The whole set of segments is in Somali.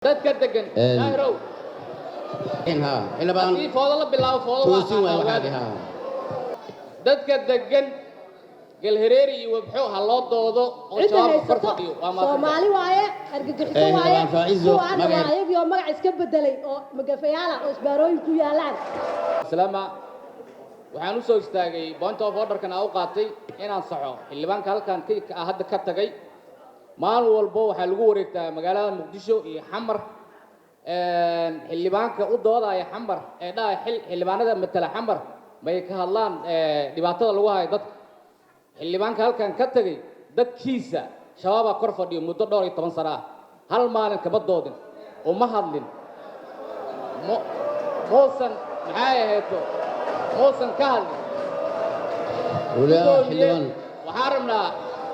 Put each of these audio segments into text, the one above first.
dadka degan Nairobi ila baan si foodo la bilaabo foodo dadka degan galhareeri iyo wabxo ha loo doodo oo shabaab kor fadhiyo Soomaali waaye argagixiso waaye magaciisa magac iska bedelay oo magafayaal oo isbaarooyin ku yaalaan salaama waxaan u soo istaagay point of order kan aan u qaatay inaan saxo xildhibaanka halkan hadda ka tagay maalin walba waxa lagu wareegtaa magaalada Muqdisho iyo Xamar xildhibaanka u doodaya Xamar ee dhaay xildhibaanada matala Xamar may ka hadlaan dhibaatada lagu hayo dadka xildhibaanka halkan ka tagay dadkiisa shabaab kor fadhiyo muddo 12 sano ah hal maalin kaba doodin oo ma hadlin moosan maxay ahayd moosan ka hadlin ولا حلوان وحارمنا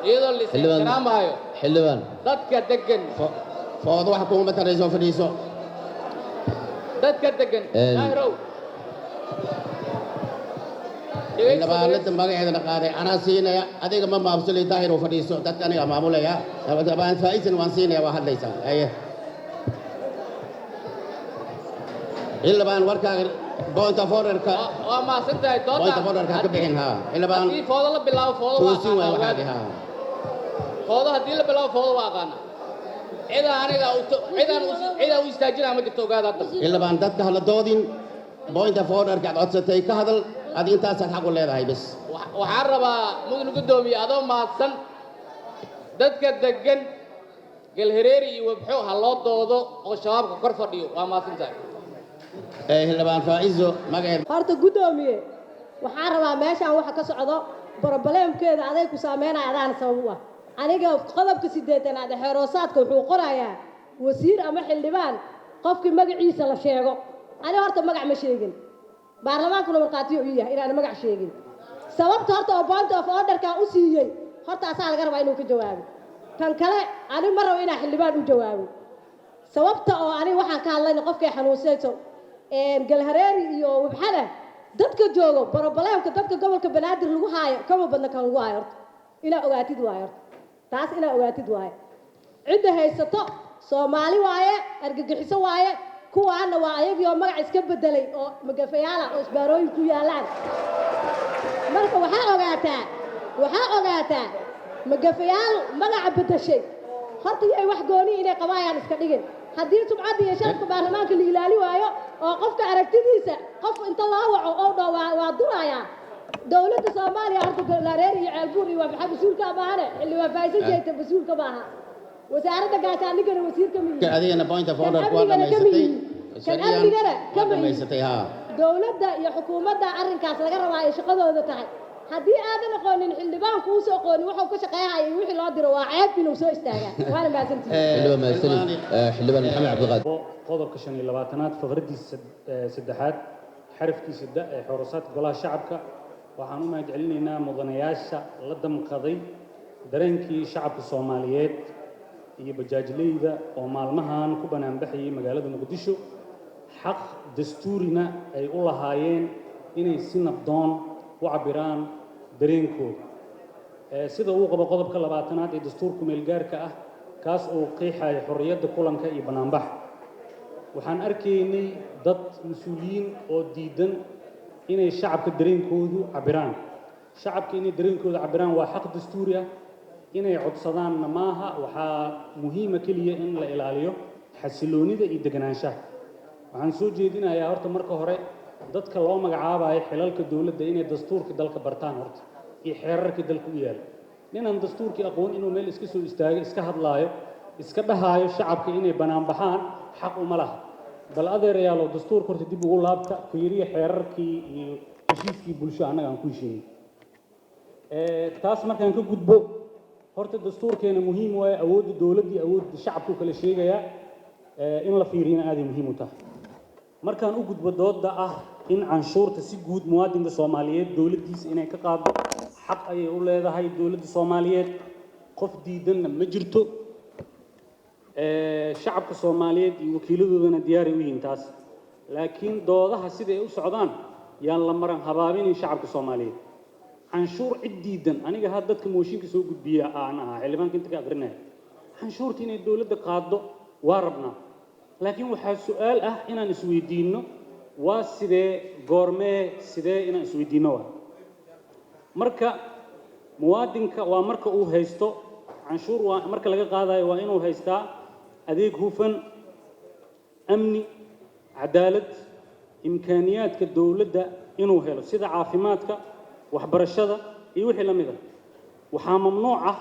iyadoo la islaamayo حلوان dadka degan فوضى واحد كون مثلا يزون فريسو dadka degan Nairobi إلا بالله ما قاعد نقاري أنا سينا أديك ما مابسلي داهر وفريسو تكاني معمولة يا تبان فايز وان سينا واحد ليس أيه إلا بان وركا بونت فورر كا وما سنتهي دوتا بونت فورر كا كبيرين ها إلا بان في فوضى لا بلاو فوضى توسي واحد ها فوضى هدي لا بلاو فوضى واقانا إذا ويستاجرها ما جبتوا قاعد إلا بان دتك هلا دودين بوينت فورر كا عدستي كهذا هذه أنت سحق ولا هاي بس وحربا ممكن قدومي هذا ما صن دتك دجن الهريري وبحو هلا دوضو وشباب كرفديو وما سنتهي إلا بان فايزو ما قاعد horta gudoomiye waxaan rabaa meeshan waxa ka socdo problemkeeda aday ku saameynayaan sabab ah aniga qodobka 8aad ee xeroosaadka wuxuu qorayaa wasiir ama xildhibaan qofkii magaciisa la sheego aniga horta magac ma sheegin baarlamaankuna marqaatiyo u yahay inaan magac sheegin sababta horta point of order ka u siiyay horta asaa laga rabaa inuu ka jawaabo tan kale ani ma rabo inaan xildhibaan u jawaabo sababta oo ani waxaan ka hadlaynaa qofkii xanuunsanayso galhareeri iyo wabxada dadka joogo problemka dadka gobolka banaadir lagu haayo kama badna kan lagu haayo ila ogaatid waayo taas ila ogaatid waayo cid haysato Soomaali waaye argagixiso waaye kuwaana waa ayagii oo magac iska bedelay oo magafayaal oo isbaarooyin ku yaalaan marka waxa ogaataa magafayaal magac bedeshay horta ay wax gooni inay qabaayaan iska dhigin haddii sumcad iyo sharafka baarlamaanka la ilaali waayo oo qofka aragtidiisa qof inta loo waco oo dhawaa waa duraya dawladda Soomaaliya horta galhareeri iyo ceelbuur iyo waxa masuulka baahane xilli waa faa'iido jeeyta masuulka baaha wasaaradda gaashaandhigana wasiirka miyiga adigana point of order ku dhameysatay shaqadina ka dhameysatay ha dawladda iyo xukuumadda arrinkaas laga rabaa ay shaqadooda tahay haddii aadan aqoonin xildhibaanku uu soo aqooni wuxuu ka shaqeeyay wixii loo diro waa ceeb inuu soo istaaga waana maasantii xildhibaan maxamed cabdiqaadir qodobka 25aad faqradiisa saddexaad xarafkiisa ee xorosaadka golaha shacabka waxaan u mahadcelinaynaa mudanayaasha la damqaday dareenkii shacabka Soomaaliyeed iyo bajaajleyda oo maalmahan ku banaanbaxayay magaalada Muqdisho xaq dastuurina ay u lahaayeen inay si nabdoon u cabiraan dareenkooda sida uu qabo qodobka 20aad ee dastuurka meelgaarka ah kaas oo qeexaya xorriyadda kulanka iyo banaanbax waxaan arkaynay dad mas'uuliyiin oo diidan inay shacabka dareenkoodu cabiraan shacabka inay dareenkooda cabiraan waa xaq dastuuri ah inay codsadaan maaha waxa muhiim ah kaliya in la ilaaliyo xasiloonida iyo deganaanshaha waxaan soo jeedinayaa horta marka hore dadka loo magacaabayo xilalka dawladda inay dastuurka dalka bartaan horta iyo xeerarka dalka u yaal ninaan dastuurkii aqoon inuu meel iska soo istaago iska hadlaayo iska dhahaayo shacabka inay banaan baxaan xaq uma laha bal adeerayaal oo dastuurka horta dib ugu laabta fiiriya xeerarkii iyo heshiiskii bulsho annaga aan ku heshiinay taas markaan ka gudbo horta dastuurkeena muhiim waaye awoodda dawladda iyo awoodda shacabku kala sheegaya in la fiiriyana aad ay muhiim u tahay markaan u gudbo doodda ah in canshuurta si guud muwaadinka Soomaaliyeed dawladdiisa inay ka qaado xaq ayay u leedahay dawladda Soomaaliyeed qof diidanna ma jirto shacabka Soomaaliyeed iyo wakiiladoodana diyaar u yihiin taas laakiin doodaha sida ay u socdaan yaan la maran habaabin shacabka Soomaaliyeed canshuur cid diidan aniga had dadka mooshinka soo gudbiya aan ahaa xildhibaanka inta ka aqrinay canshuurta inay dawladda qaado waa rabnaa laakiin waxaa su'aal ah inaan isweydiinno waa sidee goormee sidee inaan isweydiinno waa marka muwaadinka waa marka uu haysto canshuur waa marka laga qaadayo waa inuu haystaa adeeg hufan amni cadaalad imkaaniyaadka dowladda inuu helo sida caafimaadka waxbarashada iyo wixii la mid ah waxaa mamnuuc ah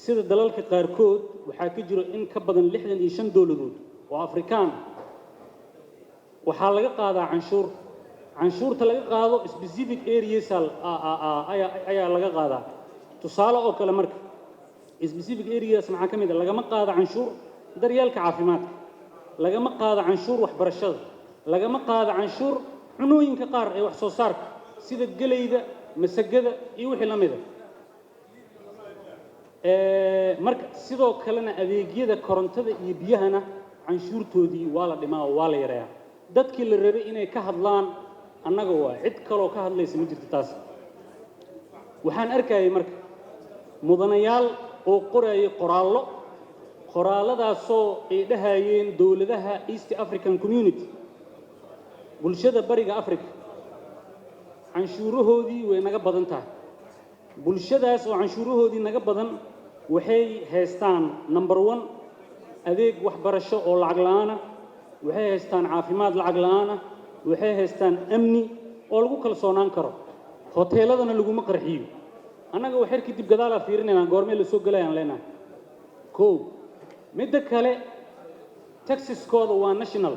sida dalalka qaarkood waxaa ka jiro in ka badan 65 dowladood oo afrikaan waxaa laga qaadaa canshuurta laga qaado specific areas ayaa laga qaadaa tusaale oo kale marka specific areas maxaa ka mid ah lagama qaado canshuur daryeelka caafimaadka lagama qaado canshuur waxbarashada lagama qaado canshuur cunooyinka qaar ee wax soo saarka sida galeyda masagada iyo wixii la mid ah marka sidoo kalena adeegyada korontada iyo biyahana canshuurtoodii waa la dhimaa oo waa la yareeyaa dadkii la rabay inay ka hadlaan annaga waa cid kaloo ka hadlaysa ma jirto taas waxaan arkayay marka mudanayaal oo qorayay qoraalladaasoo ay dhahayeen dowladaha East African Community bulshada bariga Afrika canshuurahoodii way naga badan tahay bulshadaas oo canshuurahoodii naga badan waxay haystaan number 1 adeeg waxbarasho oo lacag la'aan ah waxay haystaan caafimaad lacag la'aan ah waxay haystaan amni oo lagu kalsoonaan karo hoteeladana laguma qarxiyo annaga waxay kadib gadaal fiirinayaan goormee la soo galayaan leenahay midda kale taxiskooda waa national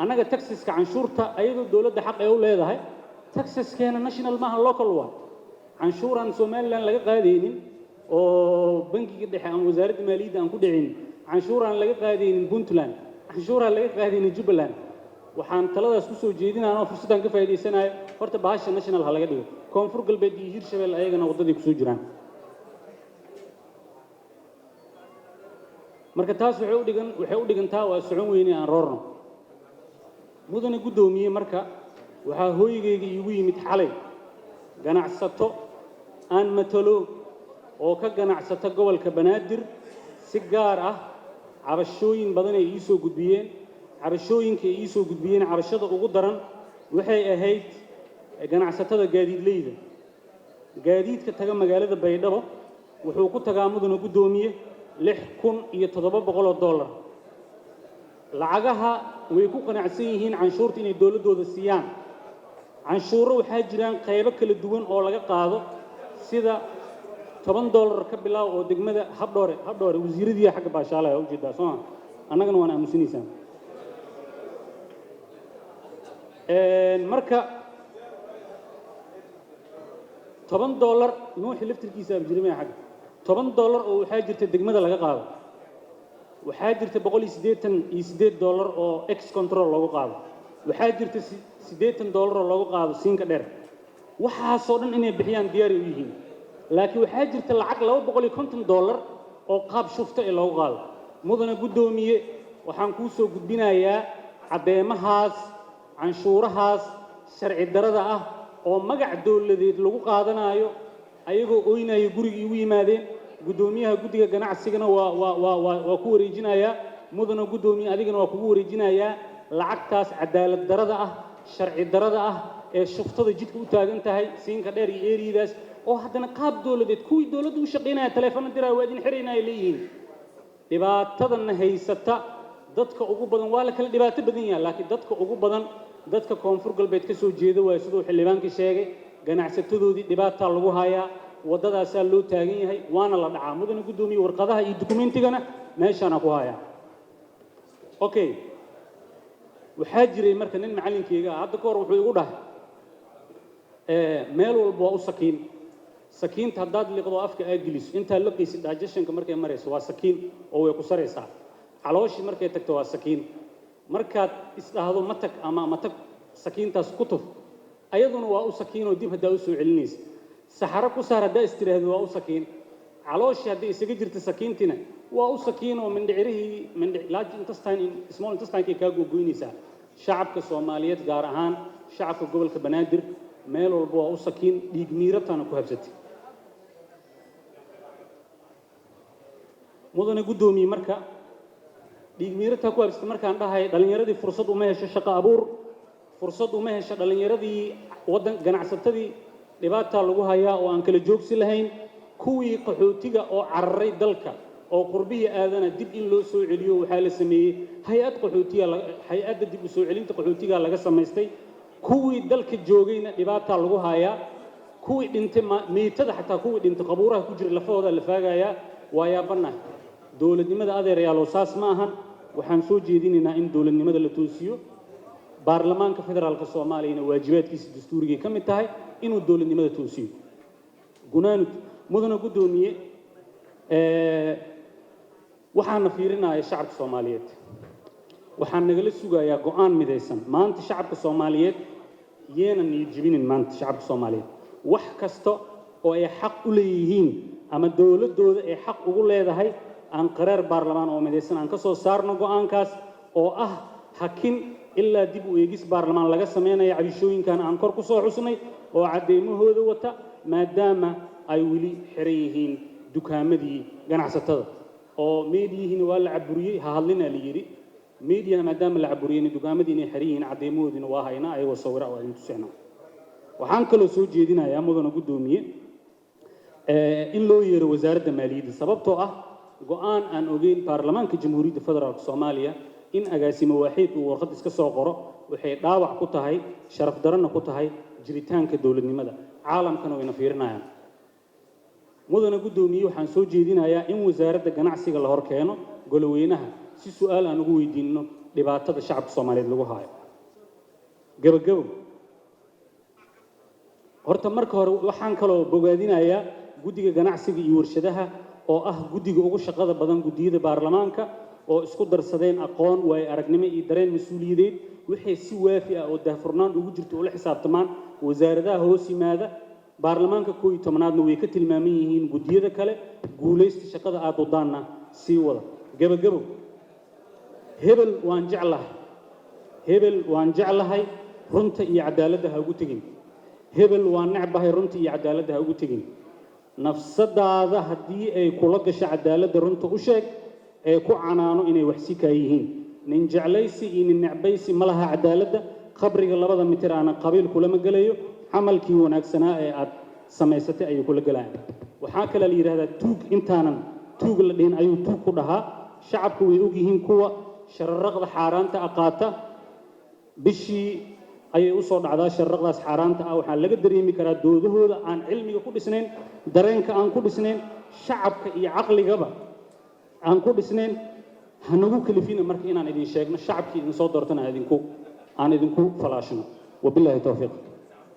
annaga taxiska canshuurta ayadoo dowladda xaq ay u leedahay taxiskeena national maaha local waa canshuuran Somaliland laga qaadaynin oo bangiga dhexe ama wasaaradda maaliyadda aan ku dhicin canshuuran laga qaadaynin Puntland canshuuran laga qaadaynin Jubaland waxaan taladaas ku soo jeedinaynaa oo fursadan ka faa'iideysanayo horta bahasha national ha laga dhigo koonfur galbeed iyo hirshabelle ayagana wadadii ku soo jiraan marka taas waxay u dhigantaa waa socon weyne aan roorno mudane gudoomiye marka waxaa hooyigayga iigu yimid xalay ganacsato aan matalo oo ka ganacsata gobolka Banaadir si gaar ah cabashooyin badan ay ii soo gudbiyeen cabashooyinka ay ii soo gudbiyeen cabashada ugu daran waxay ahayd ganacsatada gaadiidleyda gaadiidka taga magaalada Baydhabo wuxuu ku tagaa mudane gudoomiye $6,700 lacagaha way ku qanacsan yihiin canshuurta inay dowladooda siiyaan canshuuro waxaa jiraan qaybo kala duwan oo laga qaado sida $10 ka bilaab oo degmada habdhoore wasiiradii xagga baashaalaya u jeedaa soo annagana waan aamusinaysaa marka $10 nuuxi laftirkiisa abjirmay xagga $10 oo waxaa jirta degmada laga qaado waxaa jirta $188 oo ex control lagu qaado waxaa jirta $80 oo lagu qaado siinka dheer waxaasoo dhan inay bixiyaan diyaar u yihiin laakiin waxaa jirta lacag $250 oo qaab shufta ee lagu qaado mudane gudoomiye waxaan kuu soo gudbinayaa cadeemahaas canshuurahaas sharci darada ah oo magac dowladeed lagu qaadanayo ayagoo ooynayo guriga ugu yimaadeen gudoomiyaha guddiga ganacsigana waa ku wareejinayaa mudane gudoomiye adigana waa kugu wareejinayaa lacagtaas cadaalad darada ah sharci darada ah ee shuftada jidka u taagan tahay siinka dheer iyo eeridaas oo haddana qaab dowladeed kuwii dowladdu u shaqeynaya telefoon diraa waa idin xiraynaa leeyihiin dhibaatadana haysata dadka ugu badan waa la kala dhibaato badan yahay laakiin dadka ugu badan dadka koonfur galbeed ka soo jeeda waa sidoo xildhibaanka sheegay ganacsatadoodii dhibaato lagu hayaa wadadaas loo taagan yahay waana la dhacaa mudane gudoomiye warqadaha iyo dukumentigana meeshana ku haya okay waxaa jiray marka nin macallinkeyga hadda ka hor wuxuu igu dhahay meel walba waa u sakiinta haddaad liqdo afka aad geliso intaa liqaysid digestionka markay marayso waa sakiin oo way ku saraysaa calooshii markay tagto waa sakiin markaad isdhaahdo matag ama matag sakiintaas ku tuf ayaduna waa u sakiinoo dib haddaa u soo celinaysa saxaro ku saar haddaa istiraahdo waa u sakiin calooshii hadday isaga jirta sakiintina waa u sakiin oo mindhicirihii large intestine small intestinekay kaa googoynaysaa shacabka soomaaliyeed gaar ahaan shacabka gobolka banaadir meel walba waa u sakiin dhiig miirataana ku habsatay mudane gudoomiye marka dhiig miirata ku habsatay markaan dhahay dhalinyaradii fursad uma hesho shaqo abuur fursad uma hesho dhalinyaradii waddan ganacsatadii dhibaataa lagu hayaa oo aan kala joogsi lahayn kuwii qaxootiga oo cararay dalka oo qurbihii aadana dib in loo soo celiyo waxaa la sameeyey hay-adda dib u soo celinta qaxootiga laga samaystay kuwii dalka joogayna dhibaataa lagu hayaa kuwii dhintay meetada xataa kuwii dhintay qabuuraha ku jira lafahooda la faagayaa waa yaabanahay dowladnimada adeerayaalow saas ma ahan waxaan soo jeedinaynaa in dowladnimada la toosiyo baarlamaanka federaalka soomaaliyana waajibaadkiisa dastuurigay ka mid tahay inuu dowladnimada toosiyo gunaanud mudana guddoomiye waxaana fiirinaya shacabka soomaaliyeed waxaan nagala sugayaa go'aan midaysan maanta shacabka soomaaliyeed yeena niyad jebinin maanta shacabka soomaaliyeed wax kasta oo ay xaq u leeyihiin ama dowladooda ay xaq ugu leedahay aan qaraar baarlamaan oo midaysan aan ka soo saarno go'aankaas oo ah hakin ilaa dib u eegis baarlamaan laga sameeyo cabishooyinkan aan kor ku soo xusnay oo cadeymahooda wata maadaama ay weli xiran yihiin dukaamadii ganacsatada oo meediyihiina waa la caburiyey ha hadlina la yidhi meediyana maadaama la caburiyeyna dukaamadii inay xiran yihiin cadeymahoodiina waa haynaa ayagoo sawira oo idin tuseenaa waxaan kaloo soo jeedinayaa mudana guddoomiye in loo yeero wasaaradda maaliyadda sababtoo ah go'aan aan ogeyn baarlamaanka jamhuuriyadda federaalka soomaaliya in agaasimo waaxiid uu warqad iska soo qoro waxay dhaawac ku tahay sharaf darana ku tahay jiritaanka dowladnimada caalamkana wayna fiirinayaan mudana guddoomiye waxaan soo jeedinayaa in wasaaradda ganacsiga la hor keeno goloweynaha si su'aal aan ugu weydiinno dhibaatada shacabka soomaaliyeed lagu haayo gabagabo horta marka hore waxaan kaloo bogaadinayaa guddiga ganacsiga iyo warshadaha oo ah guddiga ugu shaqada badan guddiyada baarlamaanka oo isku darsadeen aqoon waayo aragnimo iyo dareen mas-uuliyadeed waxay si waafi ah oo daahfurnaan ugu jirto ula xisaabtamaan wasaaradaha hoos yimaada baarlamaanka 11aadna way ka tilmaaman yihiin guddiyada kale guulaysta shaqada aad wadaana sii wada gabagabo hebel waan jeclahay runta iyo cadaaladda ha ugu tegin hebel waan necbahay runta iyo cadaaladda ha ugu tegin nafsadaada haddii ay kula gasho cadaaladda runta u sheeg ee ku canaano inay wax si kaa yihiin nin jeclaysi iyo nin necbaysi ma laha cadaaladda qabriga 2 mitir aanan qabiil kulama gelayo camalkii wanaagsanaa ee aad samaysatay ayuu kula galayaan waxaa kale la yidhaahdaa tuug intaanan tuug la dhihin ayuu tuug ku dhahaa shacabku way og yihiin kuwa shararaqda xaaraanta aqaata bishii ayay u soo dhacdaa shararaqdaas xaaraanta ah waxaa laga dareemi karaa doodahooda aan cilmiga ku dhisnayn dareenka aan ku dhisnayn shacabka iyo caqligaba aan ku dhisnayn hanagu kalifina marka inaan idin sheegno shacabkii idin soo doortana aan idinku falaashino wabilaahi tawfiiq